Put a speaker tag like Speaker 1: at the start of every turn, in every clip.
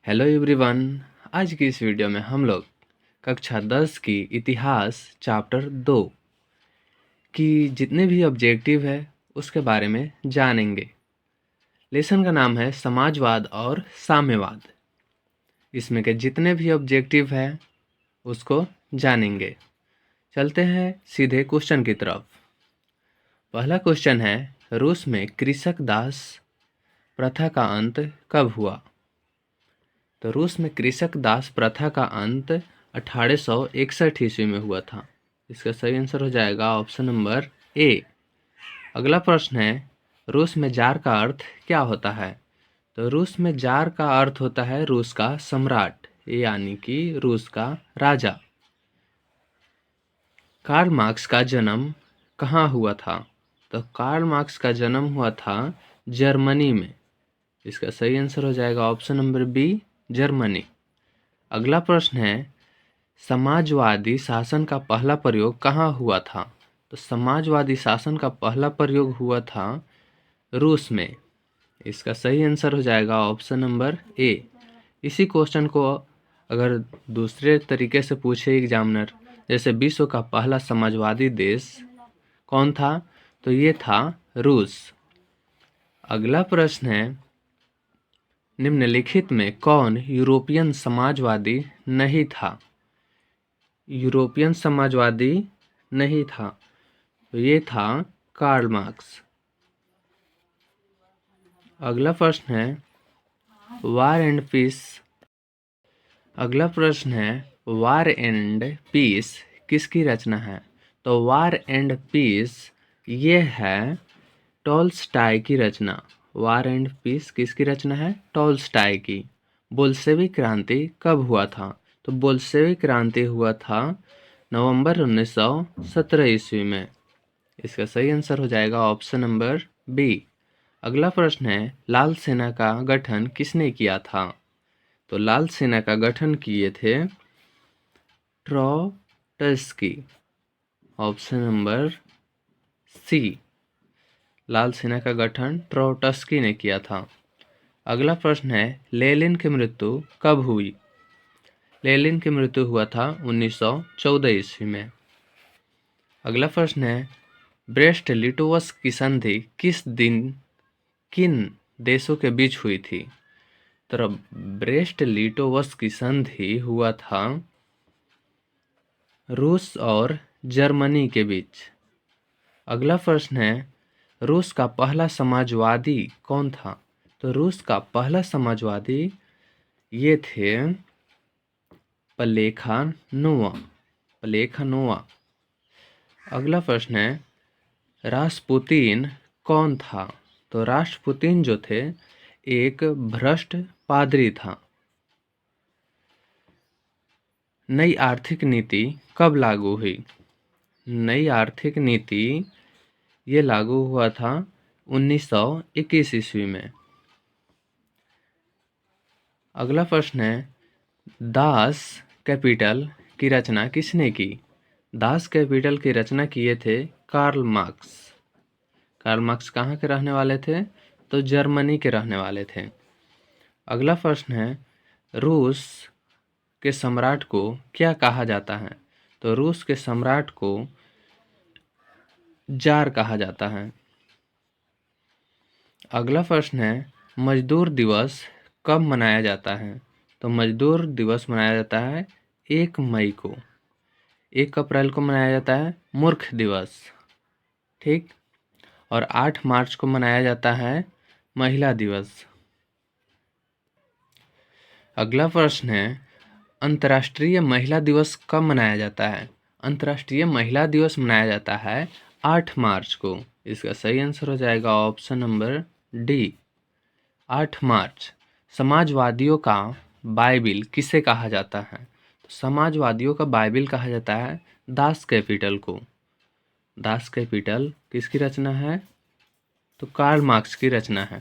Speaker 1: Hello everyone. आज की इस वीडियो में हम लोग कक्षा 10 की इतिहास चैप्टर 2 की जितने भी ऑब्जेक्टिव है उसके बारे में जानेंगे। लेसन का नाम है समाजवाद और साम्यवाद। इसमें के जितने भी ऑब्जेक्टिव है उसको जानेंगे। चलते हैं सीधे क्वेश्चन की तरफ। पहला क्वेश्चन है, रूस में कृषक दास प्रथा का अंत कब हुआ? तो रूस में कृषक दास प्रथा का अंत 1861 ईस्वी में हुआ था। इसका सही आंसर हो जाएगा ऑप्शन नंबर ए। अगला प्रश्न है, रूस में जार का अर्थ क्या होता है? तो रूस में जार का अर्थ होता है रूस का सम्राट, यानी कि रूस का राजा। कार्ल मार्क्स का जन्म कहाँ हुआ था? तो कार्ल मार्क्स का जन्म हुआ था जर्मनी में। इसका सही आंसर हो जाएगा ऑप्शन नंबर बी, जर्मनी। अगला प्रश्न है, समाजवादी शासन का पहला प्रयोग कहाँ हुआ था? तो समाजवादी शासन का पहला प्रयोग हुआ था रूस में। इसका सही आंसर हो जाएगा ऑप्शन नंबर ए। इसी क्वेश्चन को अगर दूसरे तरीके से पूछे एग्जामिनर, जैसे विश्व का पहला समाजवादी देश कौन था? तो ये था रूस। अगला प्रश्न है, निम्नलिखित में कौन यूरोपियन समाजवादी नहीं था? यूरोपियन समाजवादी नहीं था, तो ये था कार्ल मार्क्स। अगला प्रश्न है, वार एंड पीस। अगला प्रश्न है, वार एंड पीस किसकी रचना है? तो वार एंड पीस ये है टॉल्स्टॉय की रचना। वार एंड पीस किसकी रचना है? टॉल्स्टॉय की। बोल्शेविक क्रांति कब हुआ था? तो बोल्शेविक क्रांति हुआ था नवंबर 1917 ईस्वी में। इसका सही आंसर हो जाएगा ऑप्शन नंबर बी। अगला प्रश्न है, लाल सेना का गठन किसने किया था? तो लाल सेना का गठन किए थे ट्रोट्स्की। ऑप्शन नंबर सी, लाल सेना का गठन ट्रोट्स्की ने किया था। अगला प्रश्न है, लेनिन की मृत्यु कब हुई? लेनिन की मृत्यु हुआ था 1914 ईस्वी में। अगला प्रश्न है, ब्रेस्ट लिटोवस्क की संधि किस दिन किन देशों के बीच हुई थी? तो ब्रेस्ट लिटोवस्क की संधि हुआ था रूस और जर्मनी के बीच। अगला प्रश्न है, रूस का पहला समाजवादी कौन था? तो रूस का पहला समाजवादी ये थे प्लेखानोवा। प्लेखानोवा। अगला प्रश्न है, रास्पुतीन कौन था? तो रास्पुतीन जो थे एक भ्रष्ट पादरी था। नई आर्थिक नीति कब लागू हुई? नई आर्थिक नीति ये लागू हुआ था 1921 ईस्वी में। अगला प्रश्न है, दास कैपिटल की रचना किसने की? दास कैपिटल की रचना किए थे कार्ल मार्क्स। कार्ल मार्क्स कहाँ के रहने वाले थे? तो जर्मनी के रहने वाले थे। अगला प्रश्न है, रूस के सम्राट को क्या कहा जाता है? तो रूस के सम्राट को जार कहा जाता है। अगला प्रश्न है, मजदूर दिवस कब मनाया जाता है? तो मजदूर दिवस मनाया जाता है 1 मई को। 1 अप्रैल को मनाया जाता है मूर्ख दिवस, ठीक। और 8 मार्च को मनाया जाता है महिला दिवस। अगला प्रश्न है, अंतर्राष्ट्रीय महिला दिवस कब मनाया जाता है? अंतर्राष्ट्रीय महिला दिवस मनाया जाता है 8 मार्च को। इसका सही आंसर हो जाएगा ऑप्शन नंबर डी, 8 मार्च। समाजवादियों का बाइबिल किसे कहा जाता है? तो समाजवादियों का बाइबिल कहा जाता है दास कैपिटल को। दास कैपिटल किसकी रचना है? तो कार्ल मार्क्स की रचना है।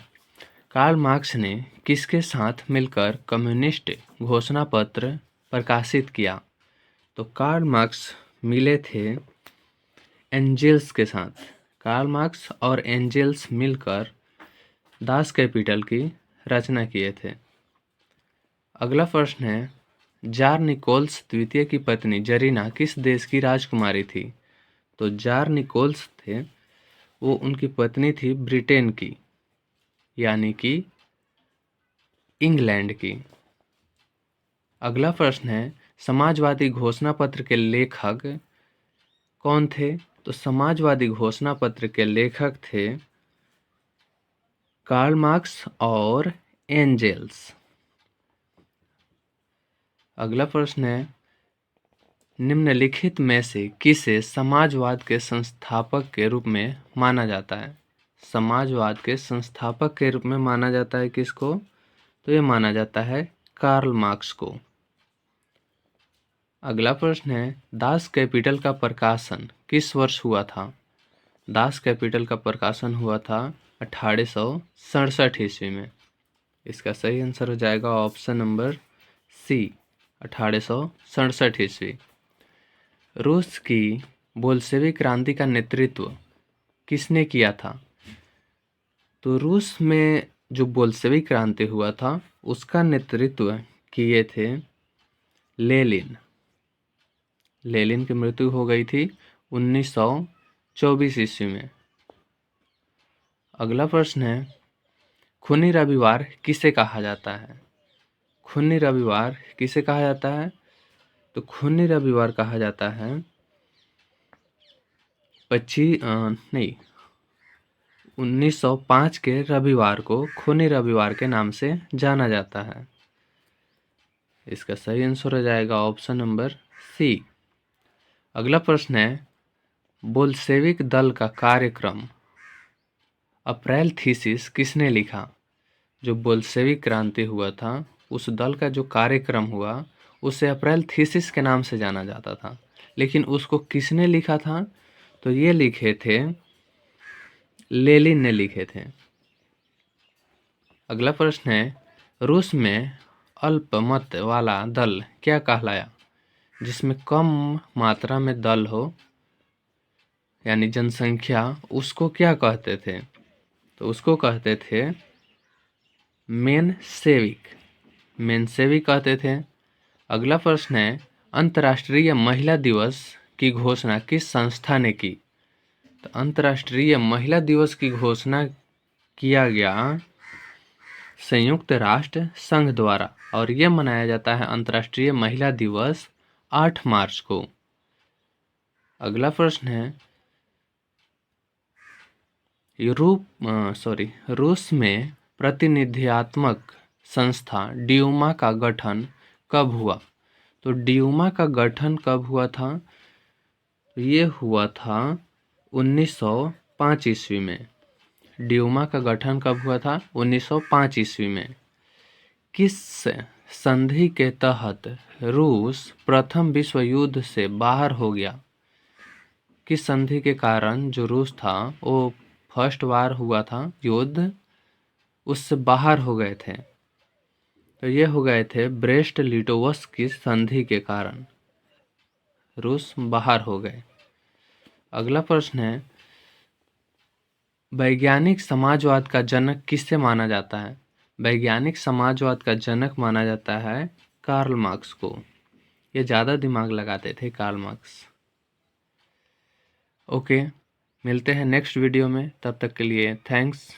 Speaker 1: कार्ल मार्क्स ने किसके साथ मिलकर कम्युनिस्ट घोषणा पत्र प्रकाशित किया? तो कार्ल मार्क्स मिले थे एंजेल्स के साथ। कार्ल मार्क्स और एंजेल्स मिलकर दास कैपिटल की रचना किए थे। अगला प्रश्न है, जार निकोल्स द्वितीय की पत्नी जरीना किस देश की राजकुमारी थी? तो जार निकोल्स थे वो उनकी पत्नी थी ब्रिटेन की, यानी कि इंग्लैंड की। अगला प्रश्न है, समाजवादी घोषणा पत्र के लेखक कौन थे? तो समाजवादी घोषणा पत्र के लेखक थे कार्ल मार्क्स और एंजेल्स। अगला प्रश्न है, निम्नलिखित में से किसे समाजवाद के संस्थापक के रूप में माना जाता है? समाजवाद के संस्थापक के रूप में माना जाता है किसको? तो ये माना जाता है कार्ल मार्क्स को। अगला प्रश्न है, दास कैपिटल का प्रकाशन किस वर्ष हुआ था? दास कैपिटल का प्रकाशन हुआ था 1867 ईस्वी में। इसका सही आंसर हो जाएगा ऑप्शन नंबर सी, 1867 ईस्वी। रूस की बोल्शेविक क्रांति का नेतृत्व किसने किया था? तो रूस में जो बोल्शेविक क्रांति हुआ था उसका नेतृत्व किए थे लेनिन। लेनिन की मृत्यु हो गई थी 1924 ईस्वी में। अगला प्रश्न है, खूनी रविवार किसे कहा जाता है? खूनी रविवार किसे कहा जाता है? तो खूनी रविवार कहा जाता है 1905 के रविवार को खूनी रविवार के नाम से जाना जाता है। इसका सही आंसर हो जाएगा ऑप्शन नंबर सी। अगला प्रश्न है, बोल्शेविक दल का कार्यक्रम अप्रैल थीसिस किसने लिखा? जो बोल्शेविक क्रांति हुआ था उस दल का जो कार्यक्रम हुआ उसे अप्रैल थीसिस के नाम से जाना जाता था, लेकिन उसको किसने लिखा था? तो ये लिखे थे लेनिन ने लिखे थे। अगला प्रश्न है, रूस में अल्पमत वाला दल क्या कहलाया? जिसमें कम मात्रा में दल हो यानी जनसंख्या, उसको क्या कहते थे? तो उसको कहते थे मेनसेविक, मेनसेविक कहते थे। अगला प्रश्न है, अंतर्राष्ट्रीय महिला दिवस की घोषणा किस संस्था ने की? तो अंतर्राष्ट्रीय महिला दिवस की घोषणा किया गया संयुक्त राष्ट्र संघ द्वारा, और यह मनाया जाता है अंतर्राष्ट्रीय महिला दिवस 8 मार्च को। अगला प्रश्न है, रूस में प्रतिनिधियात्मक संस्था ड्यूमा का गठन कब हुआ? तो ड्यूमा का गठन कब हुआ था? ये हुआ था 1905 ईस्वी में। ड्यूमा का गठन कब हुआ था? 1905 ईस्वी में। किस संधि के तहत रूस प्रथम विश्व युद्ध से बाहर हो गया? किस संधि के कारण जो रूस था वो फर्स्ट वार हुआ था युद्ध, उससे बाहर हो गए थे? तो ये हो गए थे ब्रेस्ट लिटोवस्क की संधि के कारण रूस बाहर हो गए। अगला प्रश्न है, वैज्ञानिक समाजवाद का जनक किसे माना जाता है? वैज्ञानिक समाजवाद का जनक माना जाता है कार्ल मार्क्स को। ये ज़्यादा दिमाग लगाते थे कार्ल मार्क्स। ओके, मिलते हैं नेक्स्ट वीडियो में, तब तक के लिए थैंक्स।